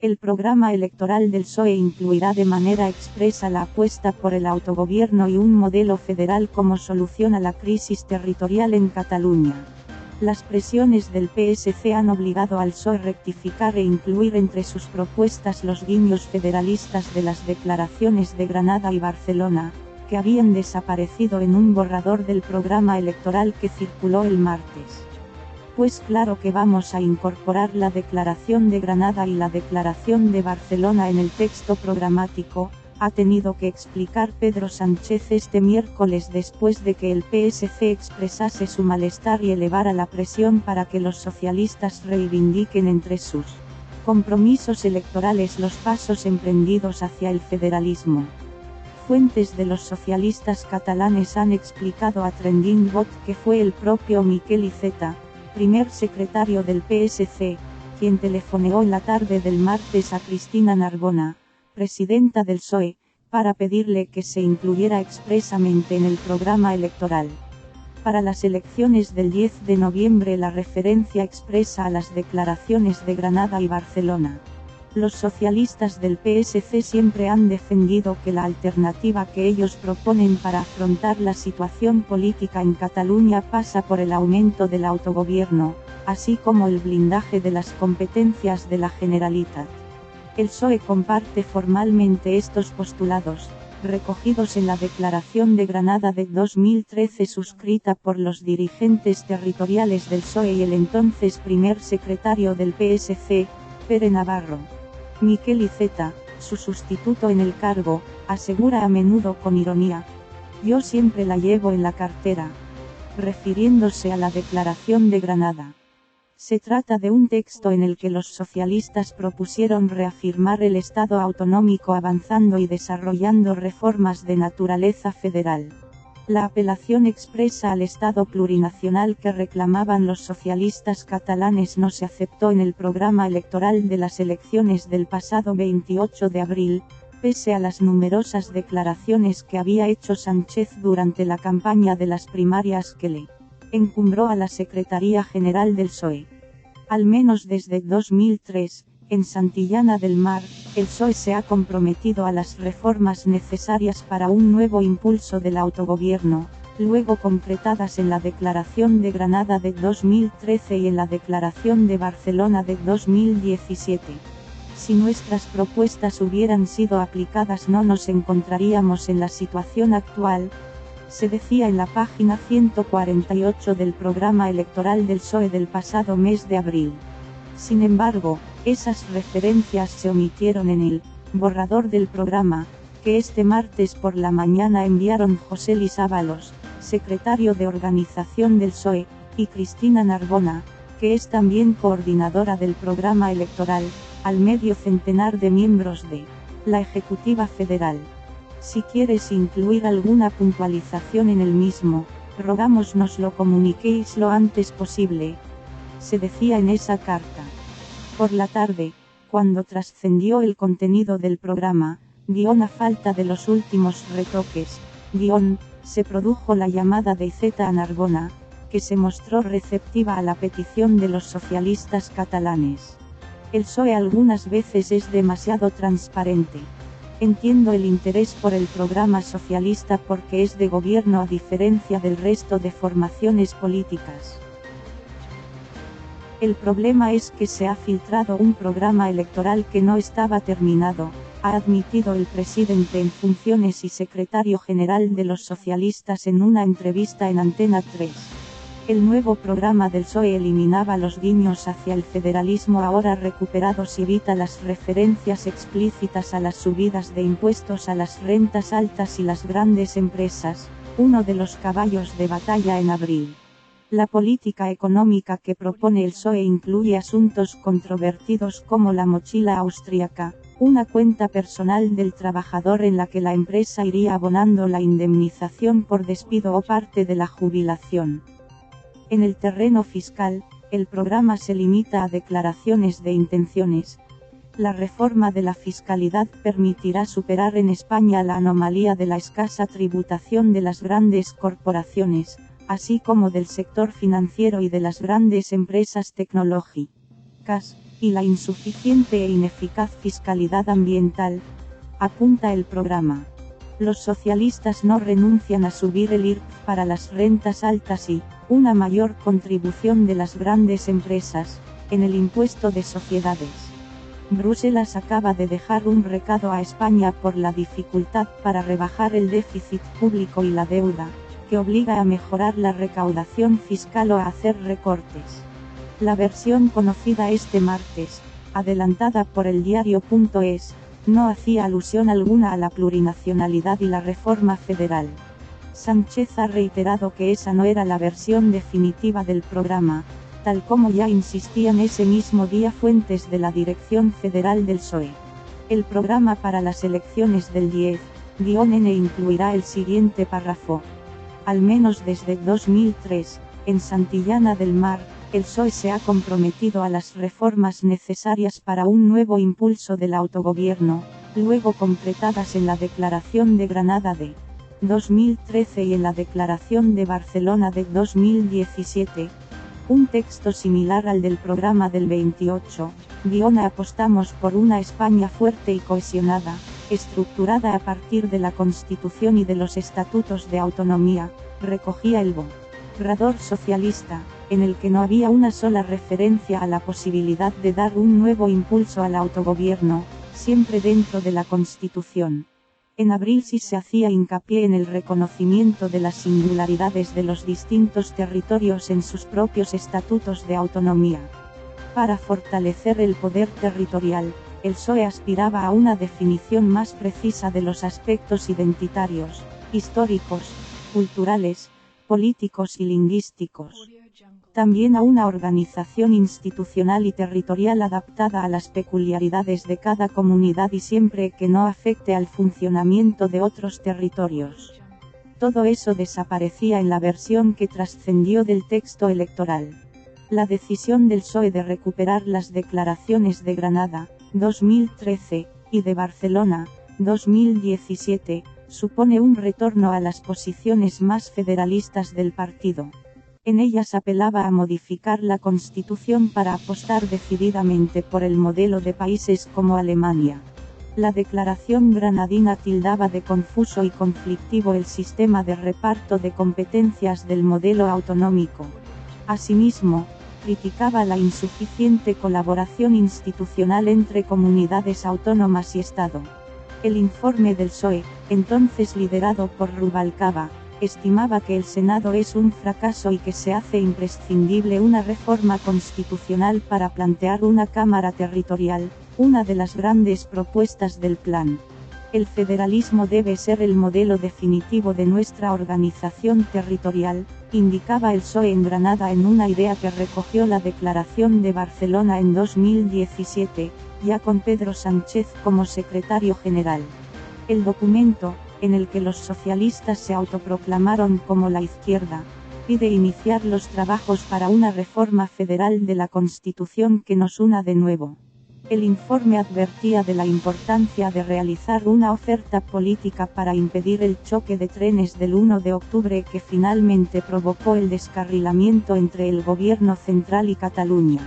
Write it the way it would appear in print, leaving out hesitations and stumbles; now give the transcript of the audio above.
El programa electoral del PSOE incluirá de manera expresa la apuesta por el autogobierno y un modelo federal como solución a la crisis territorial en Cataluña. Las presiones del PSC han obligado al PSOE a rectificar e incluir entre sus propuestas los guiños federalistas de las declaraciones de Granada y Barcelona, que habían desaparecido en un borrador del programa electoral que circuló el martes. Pues claro que vamos a incorporar la declaración de Granada y la declaración de Barcelona en el texto programático, ha tenido que explicar Pedro Sánchez este miércoles después de que el PSC expresase su malestar y elevara la presión para que los socialistas reivindiquen entre sus compromisos electorales los pasos emprendidos hacia el federalismo. Fuentes de los socialistas catalanes han explicado a Trending Bot que fue el propio Miquel Iceta, primer secretario del PSC, quien telefoneó en la tarde del martes a Cristina Narbona, presidenta del PSOE, para pedirle que se incluyera expresamente en el programa electoral. Para las elecciones del 10 de noviembre la referencia expresa a las declaraciones de Granada y Barcelona. Los socialistas del PSC siempre han defendido que la alternativa que ellos proponen para afrontar la situación política en Cataluña pasa por el aumento del autogobierno, así como el blindaje de las competencias de la Generalitat. El PSOE comparte formalmente estos postulados, recogidos en la Declaración de Granada de 2013 suscrita por los dirigentes territoriales del PSOE y el entonces primer secretario del PSC, Pere Navarro. Miquel Iceta, su sustituto en el cargo, asegura a menudo con ironía: "Yo siempre la llevo en la cartera", refiriéndose a la Declaración de Granada. Se trata de un texto en el que los socialistas propusieron reafirmar el Estado autonómico avanzando y desarrollando reformas de naturaleza federal. La apelación expresa al Estado plurinacional que reclamaban los socialistas catalanes no se aceptó en el programa electoral de las elecciones del pasado 28 de abril, pese a las numerosas declaraciones que había hecho Sánchez durante la campaña de las primarias que le encumbró a la Secretaría General del PSOE. Al menos desde 2003, en Santillana del Mar, el PSOE se ha comprometido a las reformas necesarias para un nuevo impulso del autogobierno, luego concretadas en la Declaración de Granada de 2013 y en la Declaración de Barcelona de 2017. Si nuestras propuestas hubieran sido aplicadas no nos encontraríamos en la situación actual, se decía en la página 148 del programa electoral del PSOE del pasado mes de abril. Sin embargo, esas referencias se omitieron en el borrador del programa, que este martes por la mañana enviaron José Luis Ábalos, secretario de organización del PSOE, y Cristina Narbona, que es también coordinadora del programa electoral, al medio centenar de miembros de la Ejecutiva Federal. Si quieres incluir alguna puntualización en el mismo, rogamos nos lo comuniquéis lo antes posible, se decía en esa carta. Por la tarde, cuando trascendió el contenido del programa, a falta de los últimos retoques, se produjo la llamada de Iceta a Narbona, que se mostró receptiva a la petición de los socialistas catalanes. El PSOE algunas veces es demasiado transparente. Entiendo el interés por el programa socialista porque es de gobierno a diferencia del resto de formaciones políticas. El problema es que se ha filtrado un programa electoral que no estaba terminado, ha admitido el presidente en funciones y secretario general de los socialistas en una entrevista en Antena 3. El nuevo programa del PSOE eliminaba los guiños hacia el federalismo ahora recuperados y evita las referencias explícitas a las subidas de impuestos a las rentas altas y las grandes empresas, uno de los caballos de batalla en abril. La política económica que propone el PSOE incluye asuntos controvertidos como la mochila austríaca, una cuenta personal del trabajador en la que la empresa iría abonando la indemnización por despido o parte de la jubilación. En el terreno fiscal, el programa se limita a declaraciones de intenciones. La reforma de la fiscalidad permitirá superar en España la anomalía de la escasa tributación de las grandes corporaciones, así como del sector financiero y de las grandes empresas tecnológicas. y la insuficiente e ineficaz fiscalidad ambiental, apunta el programa. Los socialistas no renuncian a subir el IRPF para las rentas altas y, una mayor contribución de las grandes empresas, en el impuesto de sociedades. Bruselas acaba de dejar un recado a España por la dificultad para rebajar el déficit público y la deuda, que obliga a mejorar la recaudación fiscal o a hacer recortes. La versión conocida este martes, adelantada por el diario.es, no hacía alusión alguna a la plurinacionalidad y la reforma federal. Sánchez ha reiterado que esa no era la versión definitiva del programa, tal como ya insistían ese mismo día fuentes de la Dirección Federal del PSOE. El programa para las elecciones del 10-N incluirá el siguiente párrafo. Al menos desde 2003, en Santillana del Mar, el PSOE se ha comprometido a las reformas necesarias para un nuevo impulso del autogobierno, luego concretadas en la Declaración de Granada de 2013 y en la Declaración de Barcelona de 2017. Un texto similar al del programa del 28, apostamos por una España fuerte y cohesionada, estructurada a partir de la Constitución y de los estatutos de autonomía, recogía el borrador socialista, en el que no había una sola referencia a la posibilidad de dar un nuevo impulso al autogobierno, siempre dentro de la Constitución. En abril sí se hacía hincapié en el reconocimiento de las singularidades de los distintos territorios en sus propios estatutos de autonomía. Para fortalecer el poder territorial, el PSOE aspiraba a una definición más precisa de los aspectos identitarios, históricos, culturales, políticos y lingüísticos. También a una organización institucional y territorial adaptada a las peculiaridades de cada comunidad y siempre que no afecte al funcionamiento de otros territorios. Todo eso desaparecía en la versión que trascendió del texto electoral. La decisión del PSOE de recuperar las declaraciones de Granada, 2013, y de Barcelona, 2017, supone un retorno a las posiciones más federalistas del partido. En ellas apelaba a modificar la Constitución para apostar decididamente por el modelo de países como Alemania. La declaración granadina tildaba de confuso y conflictivo el sistema de reparto de competencias del modelo autonómico. Asimismo, criticaba la insuficiente colaboración institucional entre comunidades autónomas y Estado. El informe del PSOE, entonces liderado por Rubalcaba, estimaba que el Senado es un fracaso y que se hace imprescindible una reforma constitucional para plantear una Cámara territorial, una de las grandes propuestas del plan. El federalismo debe ser el modelo definitivo de nuestra organización territorial, indicaba el PSOE en Granada en una idea que recogió la Declaración de Barcelona en 2017, ya con Pedro Sánchez como secretario general. El documento, en el que los socialistas se autoproclamaron como la izquierda, pide iniciar los trabajos para una reforma federal de la Constitución que nos una de nuevo. El informe advertía de la importancia de realizar una oferta política para impedir el choque de trenes del 1 de octubre que finalmente provocó el descarrilamiento entre el gobierno central y Cataluña.